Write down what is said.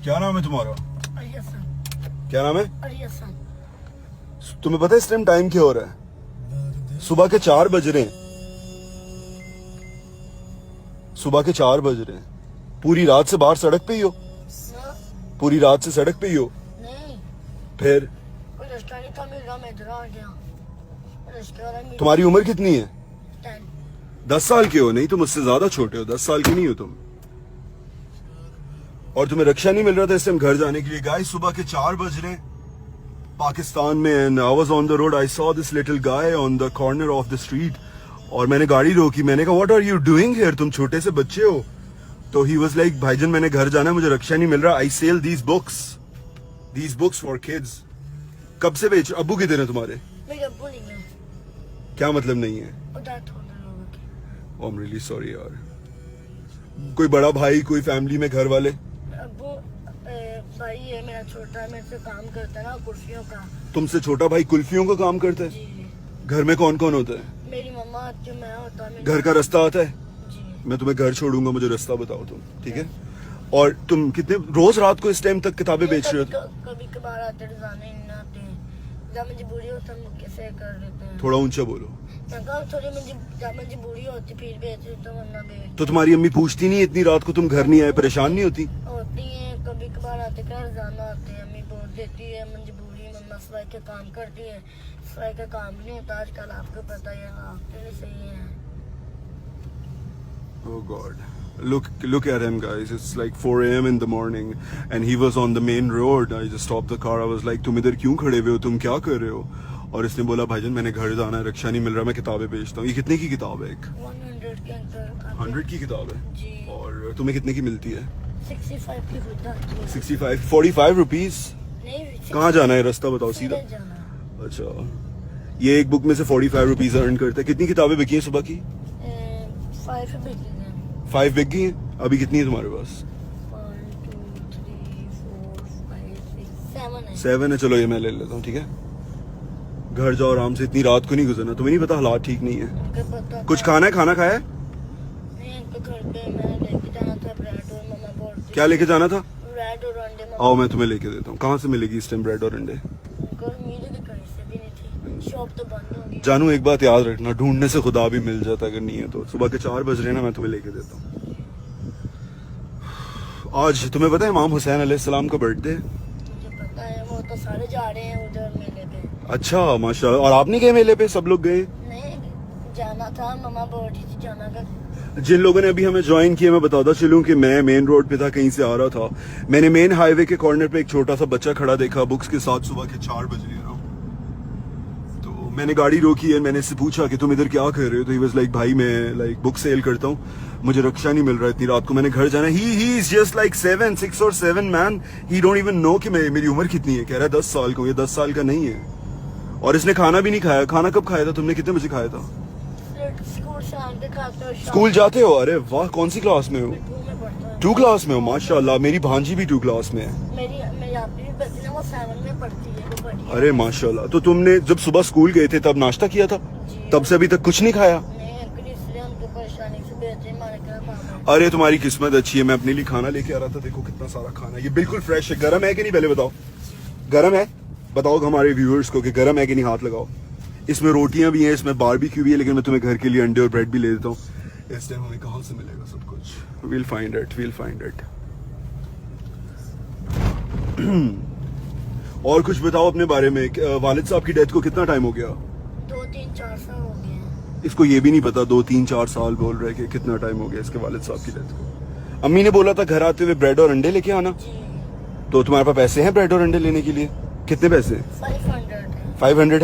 क्या नाम है तुम्हारा? अरियसन। क्या नाम है? अरियसन। तुम्हें पता है इस टाइम क्या हो रहा है? सुबह के 4 बज रहे हैं। सुबह के 4 बज रहे हैं। पूरी रात से बाहर सड़क पे ही हो? पूरी रात से सड़क पे ही हो? नहीं, फिर कोई रास्ता नहीं था, मैं इधर आ गया। तुम्हारी उम्र कितनी है? 10। 10 साल के हो? नहीं, तुम मुझसे ज्यादा छोटे हो, 10 साल के नहीं हो तुम। और तुम्हें रक्षा नहीं मिल रहा था इस टाइम घर जाने के लिए? गाइस, सुबह के 4 बज रहे हैं पाकिस्तान में, and I was on the road, I saw this little guy on the corner of the street. और मैंने गाड़ी रोकी, मैंने कहा what are you doing here, तुम छोटे से बच्चे हो? तो ही वाज लाइक, भाईजान मैंने घर जाना है, मुझे रक्षा नहीं मिल रहा, I sell these books for kids. कब से बेच? अब्बू किधर है तुम्हारे? मेरे अब्बू नहीं है। क्या मतलब नहीं है? उधर थोड़े लोगों की। आई एम रियली सॉरी यार। कोई बड़ा भाई, कोई फैमिली में घर वाले? अब्बू भाई है मेरा छोटा, मेरे से काम करता है ना कुर्सियों का। तुमसे छोटा भाई कुल्फियों का काम करता है? जी। घर में कौन कौन होता है? मेरी मम्मा आती है, मैं होता है। घर का रास्ता आता है? जी। मैं तुम्हें घर छोड़ूंगा, मुझे रास्ता बताओ तुम, ठीक है? और तुम कितने रोज रात को इस टाइम तक किताबें बेच रहे हो? कभी कभार आते रोजाना नहीं आते हैं। जब मजबूरी होती है हम कैसे कर लेते हैं। थोड़ा ऊंचा बोलो। मैं कहा थोड़ी जब मजबूरी होती फिर बेच देता हूं, वरना बेच तो तुम्हारी अम्मी पूछती नहीं इतनी रात को तुम घर नहीं आए, परेशान नहीं होती? होती है। कभी कभार आते घर रोजाना आते हैं, अम्मी बोल देती है मजबूरी, मम्मा सफाई के काम करती है, सफाई का काम नहीं होता आजकल, आपको पता है, आपके लिए सही है। Oh God. Look at him, guys. It's like 4 a.m. in the morning and he was on the main road. I just stopped the car. I was like, तुम इधर क्यों खड़े हुए हो, तुम क्या कर रहे हो? और इसने बोला, भाईजान मैंने घर जाना है, रक्षा नहीं मिल रहा, मैं किताबें बेचता हूँ। ये कितने की किताब है? 100 के अंदर 100 की किताब है? जी। और तुम्हें कितने की मिलती है? 65 की खुद आती है। 65 45 रुपीज? नहीं, कहाँ जाना है, रास्ता बताओ सीधा। सीधे जाना। अच्छा, ये एक बुक में से 45 रुपीज अर्न करता है। कितनी किताबें बिकी हैं सुबह की? 5 बिकी हैं। 5 बिक गई हैं? अभी कितनी है तुम्हारे पास? 1 2 3 4 5 6 7 है। 7 है, चलो ये मैं ले लेता हूँ, ठीक है? घर जाओ आराम से, इतनी रात को नहीं गुजरना। तुम्हें नहीं पता हालात ठीक नहीं है? उनको पता कुछ था। खाना है? खाना खाया है? नहीं, उनको घर पे मैं लेके जाना था ब्रेड, और मम्मा बोलती क्या लेके जाना था? ब्रेड और अंडे। आओ मैं तुम्हें लेके देता हूँ। कहाँ से मिलेगी इस टाइम ब्रेड और अंडे? उनको उम्मीद है कि कहीं से भी नहीं थी, शॉप तो बंद होगी। जानू, एक बात याद रखना, ढूंढने से खुदा भी मिल जाता अगर नहीं है तो। सुबह के 4 बज रहे हैं ना, मैं तुम्हें लेके देता हूँ। आज तुम्हें पता है इमाम हुसैन अलैहिस्सलाम का बर्थडे है? मुझे पता है, वो तो सारे जा रहे हैं उधर मेले पे। अच्छा, माशाल्लाह। और आप नहीं गए मेले पे? सब लोग गए? नहीं, जाना था, मम्मा बोल रही थी जाना का। जिन लोगों ने अभी हमें ज्वाइन किया, मैं बताता चलूं कि मैं मेन रोड पे था, कहीं से आ रहा था, मैंने मेन हाईवे के कॉर्नर पे एक छोटा सा बच्चा खड़ा देखा बुक्स के साथ। सुबह के 4 बज रहे हैं, तो मैंने गाड़ी रोकी है, मैंने इससे पूछा कि तुम इधर क्या कर रहे हो? तो ही वाज लाइक, भाई मैं लाइक बुक सेल करता हूँ, मुझे रक्षा नहीं मिल रहा इतनी रात को, मैंने घर जाना। He is just like 6 or 7 man, he don't even know कि मेरी उम्र कितनी है। कह रहा है 10 साल का। ये 10 साल का नहीं है। और इसने खाना भी नहीं खाया। खाना कब खाया था तुमने? कितने बजे खाया था? स्कूल से आके खाते हो, स्कूल जाते हो? अरे वाह, कौन सी क्लास में हो? 2 में पढ़ता है। 2 क्लास में हो? माशाल्लाह, मेरी भांजी भी 2 क्लास में है। मेरी आपकी भी बच्ची ना, वो 7 में पढ़ती है, वो बड़ी है। अरे माशाल्लाह। तो तुमने जब सुबह स्कूल गए थे तब नाश्ता किया था? जी। तब से अभी तक कुछ नहीं खाया? नहीं अंकल, इसलिए हमको परेशानी से बेचे मारे का पापा। अरे तुम्हारी किस्मत अच्छी है, मैं अपने लिए खाना लेके आ रहा था। देखो कितना सारा खाना, ये बिल्कुल फ्रेश है। गर्म है कि नहीं पहले बताओ? गर्म है? बताओ हमारे व्यूअर्स को कि गर्म है कि नहीं, हाथ लगाओ। इसमें रोटियां भी हैं, इसमें बारबेक्यू भी है, लेकिन मैं तुम्हें घर के लिए अंडे और ब्रेड भी ले देता हूँ। इस टाइम हमें कहाँ से मिलेगा सब कुछ? We'll find it. और कुछ बताओ अपने बारे में। वालिद साहब की डेथ को कितना टाइम हो गया? 2 3 4 साल हो गए हैं। इसको ये भी नहीं पता 2 3 4 साल बोल रहे कि कितना टाइम हो गया इसके वालिद साहब की डेथ को। अम्मी ने बोला था घर आते हुए ब्रेड और अंडे लेके आना। जी। तो तुम्हारे पास पैसे हैं ब्रेड और अंडे लेने के लिए? कितने पैसे? 500 है। 500 है?